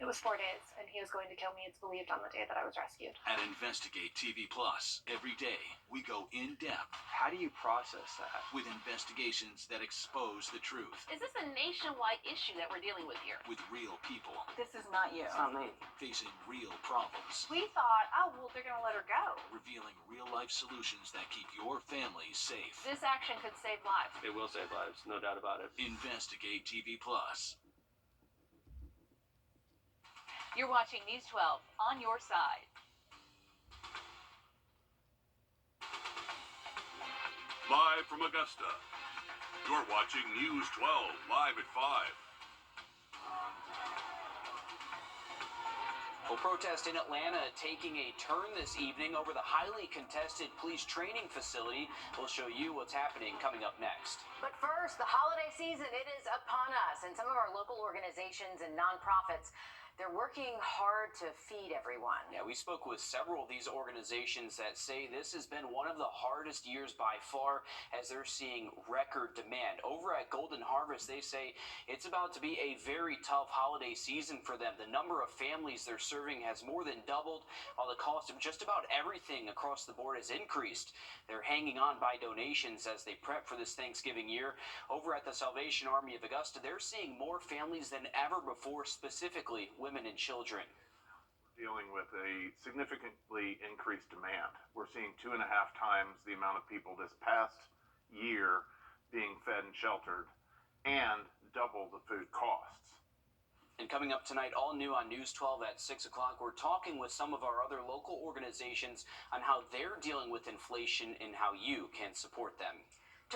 It was 4 days, and he was going to kill me, it's believed, on the day that I was rescued. At Investigate TV Plus, every day we go in depth. How do you process that? With investigations that expose the truth. Is this a nationwide issue that we're dealing with here? With real people. This is not you. It's not me. Facing real problems. We thought, oh, well, they're going to let her go. Revealing real-life solutions that keep your family safe. This action could save lives. It will save lives, no doubt about it. Investigate TV Plus. You're watching News 12 on your side. Live from Augusta, you're watching News 12 live at 5. Well, protest in Atlanta taking a turn this evening over the highly contested police training facility. We'll show you what's happening coming up next. But first, the holiday season, it is upon us, and some of our local organizations and nonprofits, they're working hard to feed everyone. Yeah, we spoke with several of these organizations that say this has been one of the hardest years by far as they're seeing record demand. Over at Golden Harvest, they say it's about to be a very tough holiday season for them. The number of families they're serving has more than doubled, while the cost of just about everything across the board has increased. They're hanging on by donations as they prep for this Thanksgiving year. Over at the Salvation Army of Augusta, they're seeing more families than ever before, specifically women and children. Dealing with a significantly increased demand. We're seeing 2.5 times the amount of people this past year being fed and sheltered, and double the food costs. And coming up tonight, all new on News 12 at 6 o'clock, we're talking with some of our other local organizations on how they're dealing with inflation and how you can support them.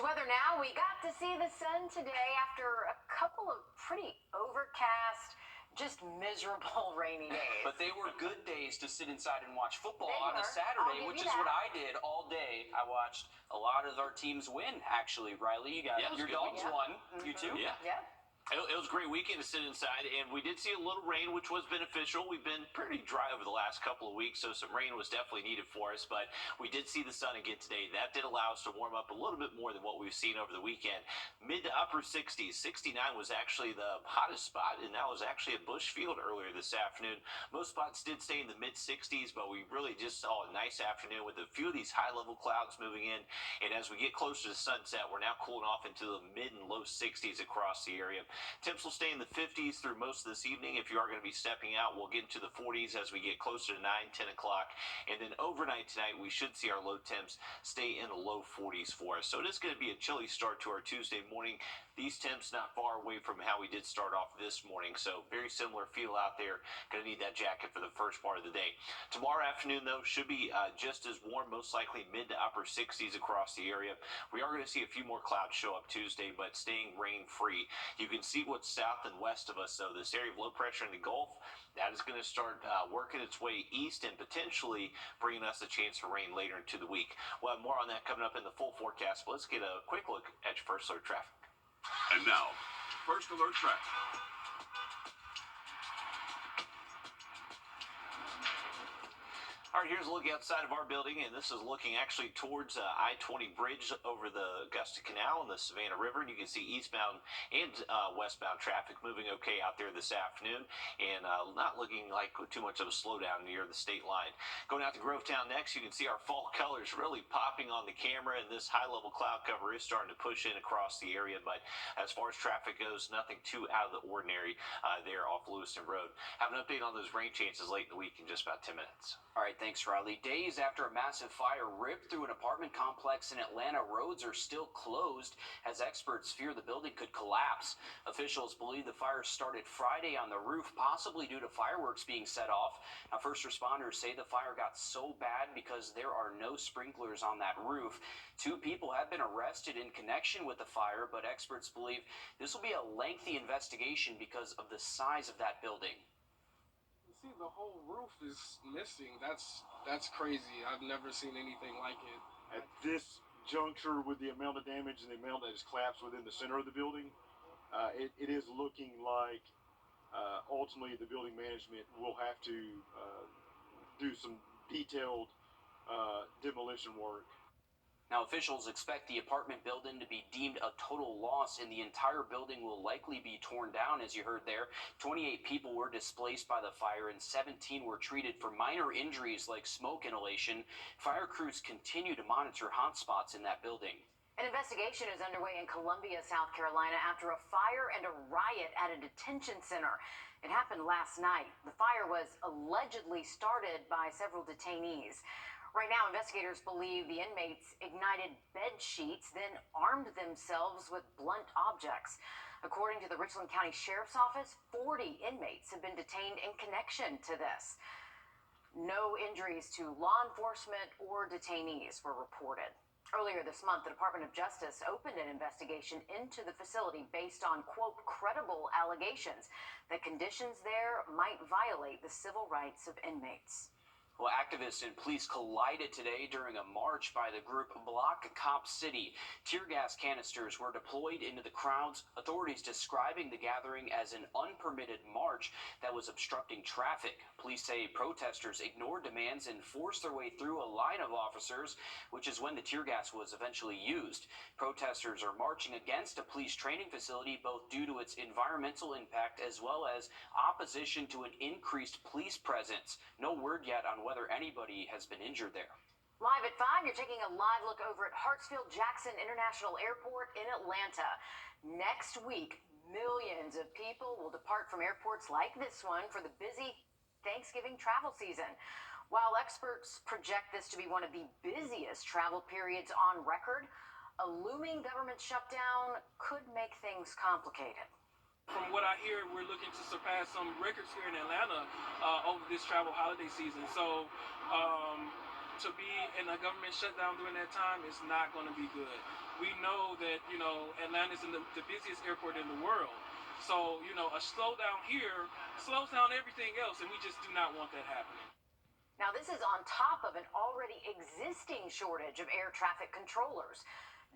To weather now, we got to see the sun today after a couple of pretty overcast, just miserable rainy days. But they were good days to sit inside and watch football They on a were. Saturday, I'll give which you is what that. I did all day. I watched a lot of our teams win, actually. Riley, you got Yeah, it was your a good dogs weekend. won. You too? Yeah. Yeah. It was a great weekend to sit inside, and we did see a little rain, which was beneficial. We've been pretty dry over the last couple of weeks, so some rain was definitely needed for us, but we did see the sun again today. That did allow us to warm up a little bit more than what we've seen over the weekend. Mid to upper 60s. 69 was actually the hottest spot, and that was actually at Bush Field earlier this afternoon. Most spots did stay in the mid-60s, but we really just saw a nice afternoon with a few of these high-level clouds moving in, and as we get closer to sunset, we're now cooling off into the mid and low 60s across the area. Temps will stay in the 50s through most of this evening. If you are going to be stepping out, we'll get into the 40s as we get closer to 9, 10 o'clock. And then overnight tonight, we should see our low temps stay in the low 40s for us. So it is going to be a chilly start to our Tuesday morning. These temps not far away from how we did start off this morning. So very similar feel out there. Going to need that jacket for the first part of the day. Tomorrow afternoon, though, should be just as warm, most likely mid to upper 60s across the area. We are going to see a few more clouds show up Tuesday, but staying rain-free. You can see what's south and west of us, though. This area of low pressure in the Gulf, that is going to start working its way east and potentially bringing us a chance for rain later into the week. We'll have more on that coming up in the full forecast, but let's get a quick look at your first alert traffic. And now, first alert traffic. All right, here's a look outside of our building, and this is looking actually towards I-20 bridge over the Augusta Canal and the Savannah River. And you can see eastbound and westbound traffic moving okay out there this afternoon, and not looking like too much of a slowdown near the state line. Going out to Grovetown next, you can see our fall colors really popping on the camera, and this high-level cloud cover is starting to push in across the area. But as far as traffic goes, nothing too out of the ordinary there off Lewiston Road. Have an update on those rain chances late in the week in just about 10 minutes. All right, thanks, Riley. Days after a massive fire ripped through an apartment complex in Atlanta, roads are still closed as experts fear the building could collapse. Officials believe the fire started Friday on the roof, possibly due to fireworks being set off. Now, first responders say the fire got so bad because there are no sprinklers on that roof. 2 people have been arrested in connection with the fire, but experts believe this will be a lengthy investigation because of the size of that building. See, the whole roof is missing. That's crazy. I've never seen anything like it. At this juncture, with the amount of damage and the amount that has collapsed within the center of the building, it is looking like ultimately the building management will have to do some detailed demolition work. Now, officials expect the apartment building to be deemed a total loss, and the entire building will likely be torn down, as you heard there. 28 people were displaced by the fire, and 17 were treated for minor injuries like smoke inhalation. Fire crews continue to monitor hotspots in that building. An investigation is underway in Columbia, South Carolina, after a fire and a riot at a detention center. It happened last night. The fire was allegedly started by several detainees. Right now, investigators believe the inmates ignited bed sheets, then armed themselves with blunt objects. According to the Richland County Sheriff's Office, 40 inmates have been detained in connection to this. No injuries to law enforcement or detainees were reported. Earlier this month, the Department of Justice opened an investigation into the facility based on, quote, credible allegations that conditions there might violate the civil rights of inmates. Well, activists and police collided today during a march by the group Block Cop City. Tear gas canisters were deployed into the crowds, authorities describing the gathering as an unpermitted march that was obstructing traffic. Police say protesters ignored demands and forced their way through a line of officers, which is when the tear gas was eventually used. Protesters are marching against a police training facility, both due to its environmental impact as well as opposition to an increased police presence. No word yet on whether anybody has been injured there. Live at 5, you're taking a live look over at Hartsfield-Jackson International Airport in Atlanta. Next week, millions of people will depart from airports like this one for the busy Thanksgiving travel season. While experts project this to be one of the busiest travel periods on record, a looming government shutdown could make things complicated. From what I hear, we're looking to surpass some records here in Atlanta over this travel holiday season. So to be in a government shutdown during that time is not going to be good. We know that, Atlanta's the busiest airport in the world. So, a slowdown here slows down everything else, and we just do not want that happening. Now, this is on top of an already existing shortage of air traffic controllers.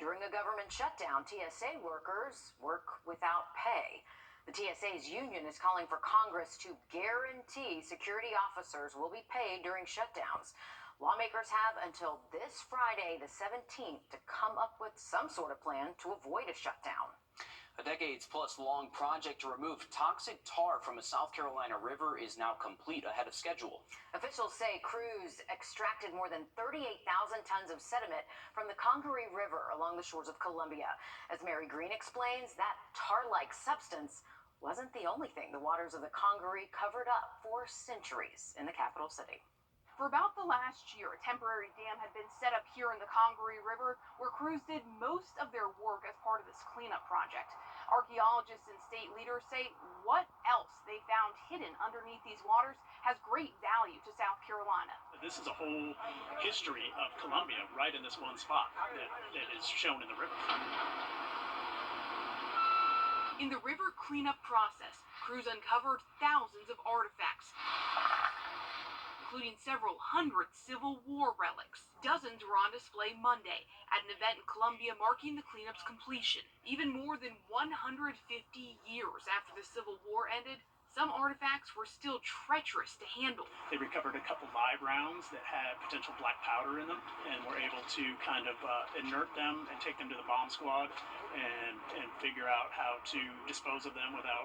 During a government shutdown, TSA workers work without pay. The TSA's union is calling for Congress to guarantee security officers will be paid during shutdowns. Lawmakers have until this Friday, the 17th, to come up with some sort of plan to avoid a shutdown. A decades-plus-long project to remove toxic tar from a South Carolina river is now complete ahead of schedule. Officials say crews extracted more than 38,000 tons of sediment from the Congaree River along the shores of Columbia. As Mary Green explains, that tar-like substance wasn't the only thing the waters of the Congaree covered up for centuries in the capital city. For about the last year, a temporary dam had been set up here in the Congaree River, where crews did most of their work as part of this cleanup project. Archaeologists and state leaders say what else they found hidden underneath these waters has great value to South Carolina. This is a whole history of Columbia right in this one spot that is shown in the river. In the river cleanup process, crews uncovered thousands of artifacts, including several hundred Civil War relics. Dozens were on display Monday at an event in Columbia marking the cleanup's completion. Even more than 150 years after the Civil War ended, some artifacts were still treacherous to handle. They recovered a couple live rounds that had potential black powder in them and were able to kind of inert them and take them to the bomb squad and figure out how to dispose of them without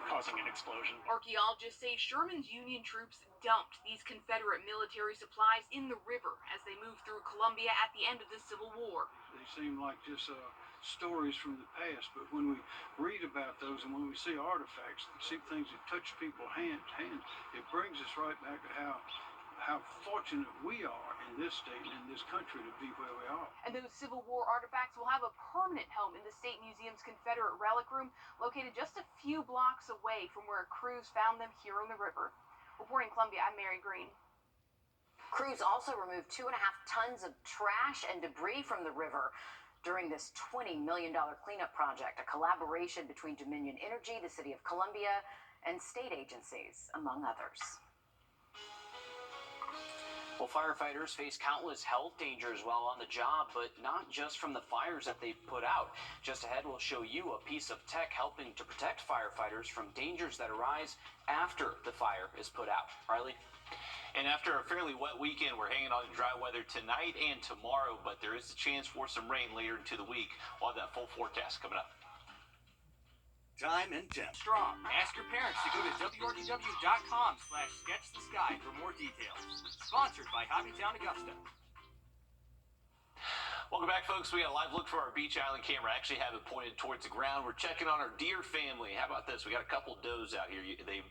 causing an explosion. Archaeologists say Sherman's Union troops dumped these Confederate military supplies in the river as they moved through Columbia at the end of the Civil War. They seem like just stories from the past, but when we read about those and when we see artifacts, see things that touch people's hands, it brings us right back to how fortunate we are in this state and in this country to be where we are. And those Civil War artifacts will have a permanent home in the State Museum's Confederate Relic Room, located just a few blocks away from where crews found them here in the river. Reporting Columbia, I'm Mary Green. Crews also removed 2.5 tons of trash and debris from the river during this $20 million cleanup project, a collaboration between Dominion Energy, the City of Columbia, and state agencies, among others. Well, firefighters face countless health dangers while on the job, but not just from the fires that they've put out. Just ahead, we'll show you a piece of tech helping to protect firefighters from dangers that arise after the fire is put out. Riley? And after a fairly wet weekend, we're hanging on to dry weather tonight and tomorrow, but there is a chance for some rain later into the week. We'll have that full forecast coming up. Time and temp. Strong. Ask your parents to go to wrdw.com/sketchthesky for more details. Sponsored by Hobbytown Augusta. Welcome back, folks. We got a live look for our Beach Island camera. I actually have it pointed towards the ground. We're checking on our deer family. How about this? We got a couple does out here.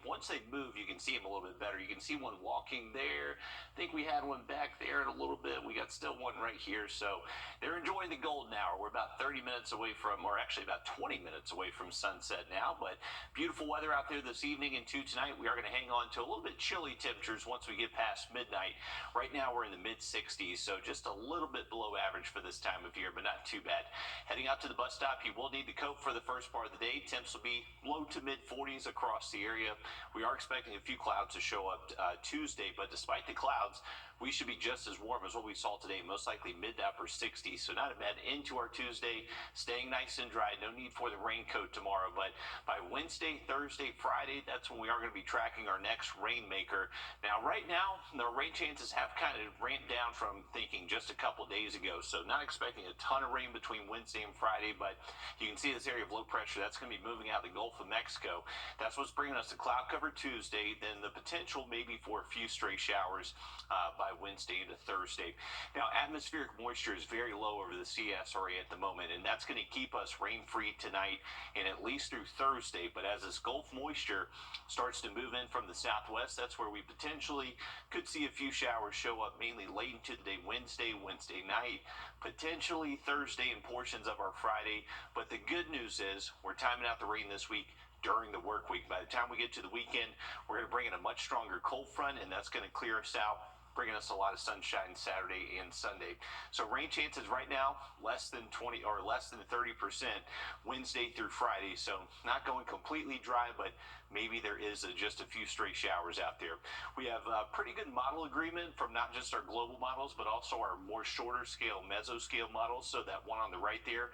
Once they move, you can see them a little bit better. You can see one walking there. I think we had one back there in a little bit. We got still one right here. So they're enjoying the golden hour. We're about 30 minutes away from, or actually about 20 minutes away from sunset now. But beautiful weather out there this evening and tonight. We are going to hang on to a little bit chilly temperatures once we get past midnight. Right now we're in the mid-60s, so just a little bit below average for this time of year, but not too bad. Heading out to the bus stop, you will need to coat for the first part of the day. Temps will be low to mid-40s across the area. We are expecting a few clouds to show up Tuesday, but despite the clouds, we should be just as warm as what we saw today, most likely mid to upper 60s. So not a bad end to our Tuesday, staying nice and dry. No need for the raincoat tomorrow, but by Wednesday, Thursday, Friday, that's when we are going to be tracking our next rainmaker. Now, right now, the rain chances have kind of ramped down from thinking just a couple days ago, so not expecting a ton of rain between Wednesday and Friday, but you can see this area of low pressure. That's going to be moving out the Gulf of Mexico. That's what's bringing us to cloud cover Tuesday, then the potential maybe for a few stray showers by Wednesday into Thursday. Now, atmospheric moisture is very low over the CS area at the moment, and that's going to keep us rain-free tonight and at least through Thursday. But as this Gulf moisture starts to move in from the southwest, that's where we potentially could see a few showers show up, mainly late into the day Wednesday night, potentially Thursday and portions of our Friday. But the good news is we're timing out the rain this week during the work week. By the time we get to the weekend, we're going to bring in a much stronger cold front, and that's going to clear us out, bringing us a lot of sunshine Saturday and Sunday. So rain chances right now less than 20 or less than 30% Wednesday through Friday. So not going completely dry, but maybe there is just a few stray showers out there. We have a pretty good model agreement from not just our global models, but also our more shorter scale mesoscale models. So that one on the right there,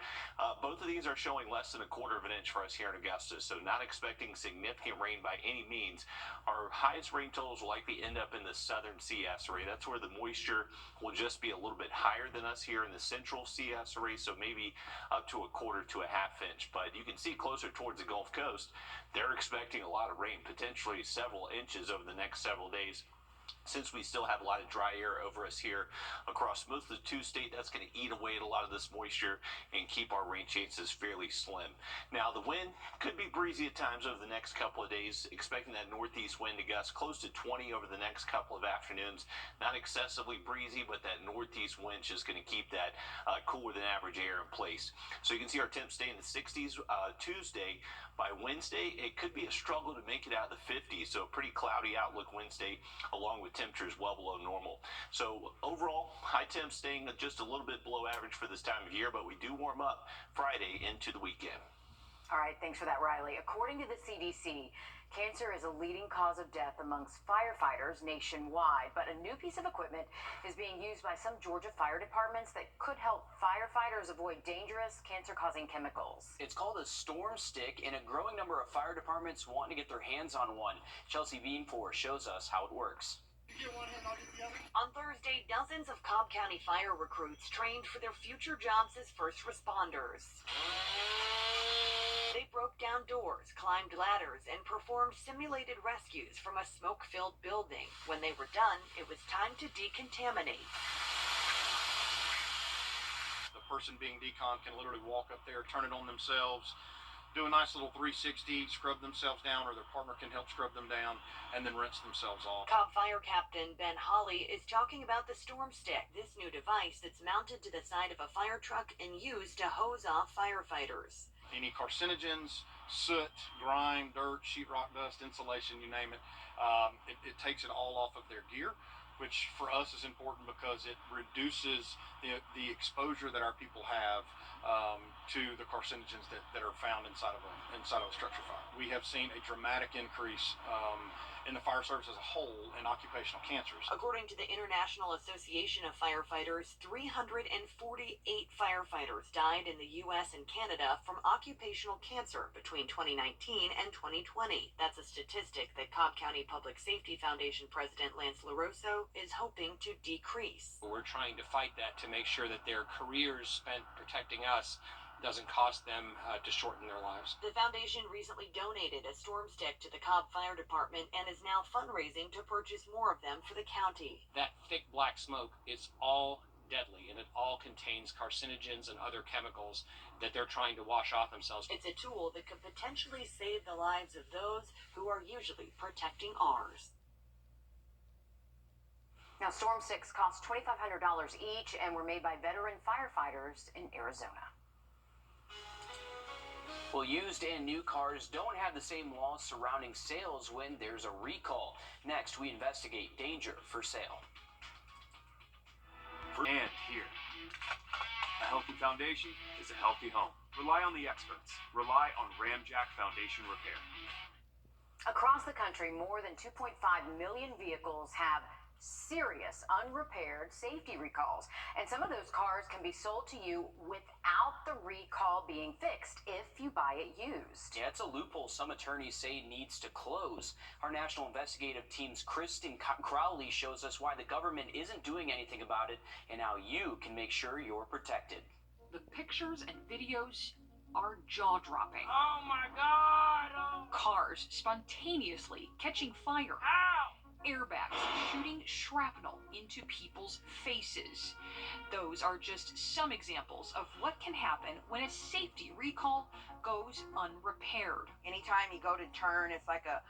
both of these are showing less than 1/4 of an inch for us here in Augusta. So not expecting significant rain by any means. Our highest rain totals will likely end up in the southern CS area. That's where the moisture will just be a little bit higher than us here in the central CS area. So maybe up to 1/4 to 1/2 inch. But you can see closer towards the Gulf Coast, they're expecting a lot of rain, potentially several inches over the next several days. Since we still have a lot of dry air over us here across most of the two-state, that's going to eat away at a lot of this moisture and keep our rain chances fairly slim. Now, the wind could be breezy at times over the next couple of days, expecting that northeast wind to gust close to 20 over the next couple of afternoons. Not excessively breezy, but that northeast wind is going to keep that cooler than average air in place. So you can see our temps stay in the 60s Tuesday. By Wednesday, it could be a struggle to make it out of the 50s, so a pretty cloudy outlook Wednesday, along with temperatures well below normal. So overall, high temps staying just a little bit below average for this time of year, but we do warm up Friday into the weekend. All right, thanks for that, Riley. According to the CDC, cancer is a leading cause of death amongst firefighters nationwide, but a new piece of equipment is being used by some Georgia fire departments that could help firefighters avoid dangerous cancer-causing chemicals. It's called a storm stick, and a growing number of fire departments want to get their hands on one. Chelsea Beanfor shows us how it works. On Thursday, dozens of Cobb County fire recruits trained for their future jobs as first responders. They broke down doors, climbed ladders, and performed simulated rescues from a smoke-filled building. When they were done, it was time to decontaminate. The person being decon can literally walk up there, turn it on themselves, do a nice little 360, scrub themselves down, or their partner can help scrub them down, and then rinse themselves off. Cobb Fire Captain Ben Holly is talking about the Storm Stick, this new device that's mounted to the side of a fire truck and used to hose off firefighters. Any carcinogens, soot, grime, dirt, sheetrock dust, insulation, you name it, it takes it all off of their gear. which for us is important because it reduces the exposure that our people have to the carcinogens that are found inside of a structure fire. We have seen a dramatic increase in the fire service as a whole in occupational cancers. According to the International Association of Firefighters, 348 firefighters died in the U.S. and Canada from occupational cancer between 2019 and 2020. That's a statistic that Cobb County Public Safety Foundation President Lance LaRosso is hoping to decrease. We're trying to fight that to make sure that their careers spent protecting us doesn't cost them to shorten their lives. The foundation recently donated a storm stick to the Cobb Fire Department and is now fundraising to purchase more of them for the county. That thick black smoke is all deadly, and it all contains carcinogens and other chemicals that they're trying to wash off themselves. It's a tool that could potentially save the lives of those who are usually protecting ours. Now, storm sticks cost $2,500 each and were made by veteran firefighters in Arizona. Well, used and new cars don't have the same laws surrounding sales when there's a recall. Next, we investigate danger for sale. And here, a healthy foundation is a healthy home. Rely on the experts. Rely on Ramjack Foundation Repair. Across the country, more than 2.5 million vehicles have serious unrepaired safety recalls, and some of those cars can be sold to you without the recall being fixed if you buy it used. Yeah, it's a loophole some attorneys say needs to close. Our national investigative team's Kristen Crowley shows us why the government isn't doing anything about it and how you can make sure you're protected. The pictures and videos are jaw-dropping. Oh my God! Oh. Cars spontaneously catching fire. Ow! Airbags shooting shrapnel into people's faces. Those are just some examples of what can happen when a safety recall goes unrepaired. Anytime you go to turn, it's like a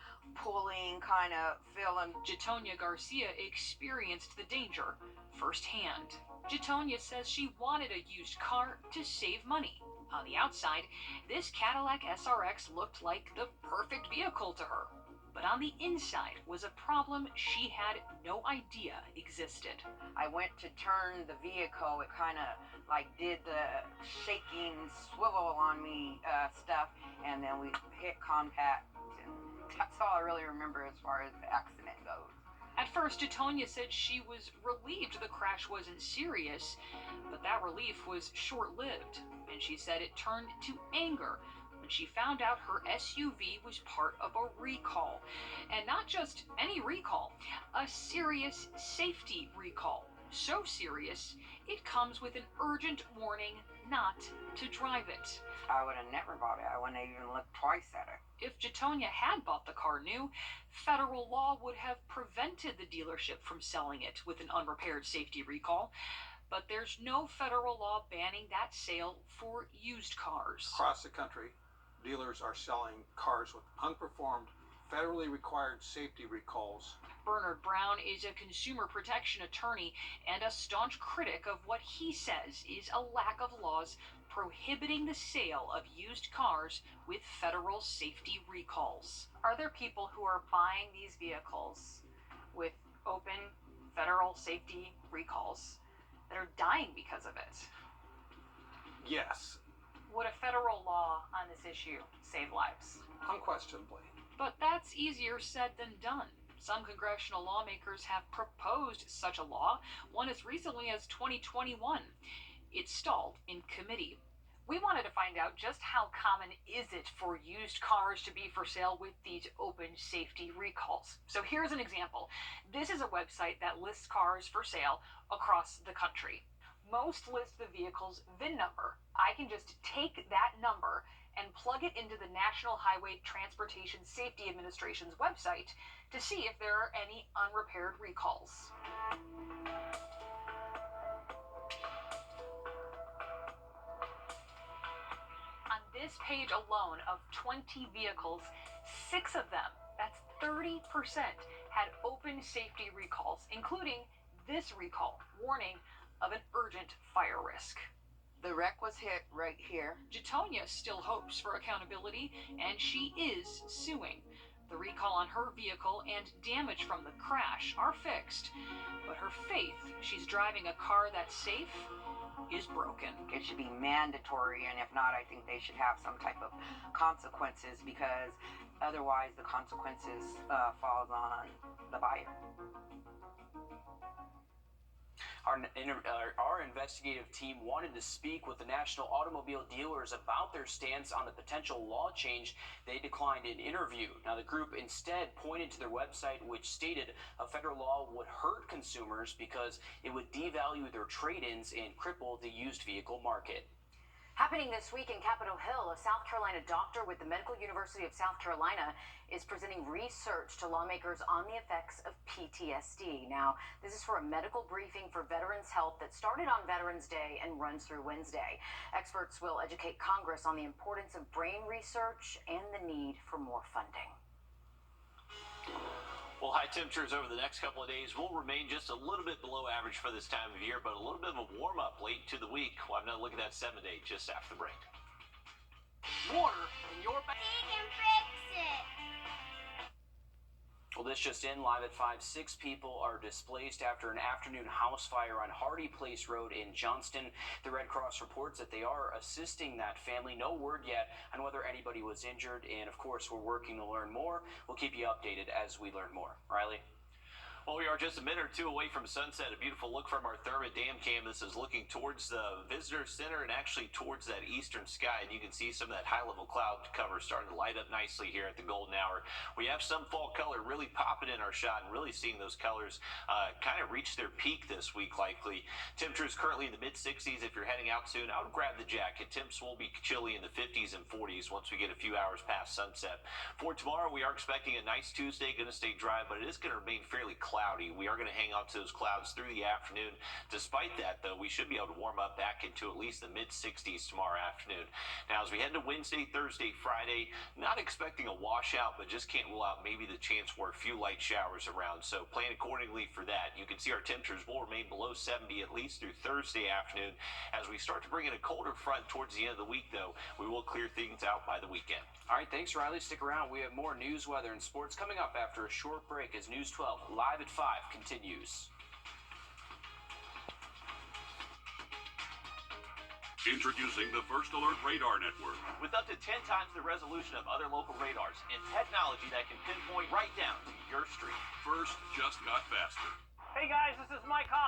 pulling kind of feeling. Jatonia Garcia experienced the danger firsthand. Jatonia says she wanted a used car to save money. On the outside, this Cadillac SRX looked like the perfect vehicle to her. But on the inside was a problem she had no idea existed. I went to turn the vehicle, it kind of like did the shaking swivel on me stuff, and then we hit contact, and that's all I really remember as far as the accident goes. At first, Jatonia said she was relieved the crash wasn't serious, but that relief was short-lived, and she said it turned to anger when she found out her SUV was part of a recall. And not just any recall, a serious safety recall. So serious, it comes with an urgent warning not to drive it. I would have never bought it. I wouldn't even look twice at it. If Jatonia had bought the car new, federal law would have prevented the dealership from selling it with an unrepaired safety recall. But there's no federal law banning that sale for used cars. Across the country, dealers are selling cars with unperformed, federally required safety recalls. Bernard Brown is a consumer protection attorney and a staunch critic of what he says is a lack of laws prohibiting the sale of used cars with federal safety recalls. Are there people who are buying these vehicles with open federal safety recalls that are dying because of it? Yes. Would a federal law on this issue save lives? Unquestionably. But that's easier said than done. Some congressional lawmakers have proposed such a law, one as recently as 2021. It stalled in committee. We wanted to find out just how common is it for used cars to be for sale with these open safety recalls. So here's an example. This is a website that lists cars for sale across the country. Most list the vehicle's VIN number. I can just take that number and plug it into the National Highway Transportation Safety Administration's website to see if there are any unrepaired recalls. On this page alone of 20 vehicles, 6 of them, that's 30%, had open safety recalls, including this recall, warning of an urgent fire risk. The wreck was hit right here. Jatonia still hopes for accountability, and she is suing. The recall recall on her vehicle and damage from the crash are fixed. But her faith she's driving a car that's safe is broken. It should be mandatory, and if not, I think they should have some type of consequences, because otherwise the consequences falls on the buyer. Our investigative team wanted to speak with the National Automobile Dealers about their stance on the potential law change. They declined an interview. Now, the group instead pointed to their website, which stated a federal law would hurt consumers because it would devalue their trade-ins and cripple the used vehicle market. Happening this week in Capitol Hill, a South Carolina doctor with the Medical University of South Carolina is presenting research to lawmakers on the effects of PTSD. Now, this is for a medical briefing for Veterans Health that started on Veterans Day and runs through Wednesday. Experts will educate Congress on the importance of brain research and the need for more funding. Well, high temperatures over the next couple of days will remain just a little bit below average for this time of year, but a little bit of a warm-up late to the week. We'll have another look at that 7-day just after the break. Water in your bag. He can fix it. Well, this just in, live at 5, 6 people are displaced after an afternoon house fire on Hardy Place Road in Johnston. The Red Cross reports that they are assisting that family. No word yet on whether anybody was injured, and of course, we're working to learn more. We'll keep you updated as we learn more. Riley? Well, we are just a minute or two away from sunset. A beautiful look from our Thurman Dam cam. This is looking towards the visitor center and actually towards that eastern sky. And you can see some of that high-level cloud cover starting to light up nicely here at the golden hour. We have some fall color really popping in our shot and really seeing those colors kind of reach their peak this week likely. Temperatures currently in the mid-60s. If you're heading out soon, I would grab the jacket. Temps will be chilly in the 50s and 40s once we get a few hours past sunset. For tomorrow, we are expecting a nice Tuesday. Going to stay dry, but it is going to remain fairly cloudy. We are going to hang on to those clouds through the afternoon. Despite that, though, we should be able to warm up back into at least the mid-60s tomorrow afternoon. Now, as we head to Wednesday, Thursday, Friday, not expecting a washout, but just can't rule out maybe the chance for a few light showers around. So plan accordingly for that. You can see our temperatures will remain below 70 at least through Thursday afternoon. As we start to bring in a colder front towards the end of the week, though, we will clear things out by the weekend. All right, thanks, Riley. Stick around. We have more news, weather, and sports coming up after a short break as News 12 live at 5 continues. Introducing the First Alert Radar Network. With up to 10 times the resolution of other local radars and technology that can pinpoint right down to your street. First just got faster. Hey guys, this is Mike Hoffman.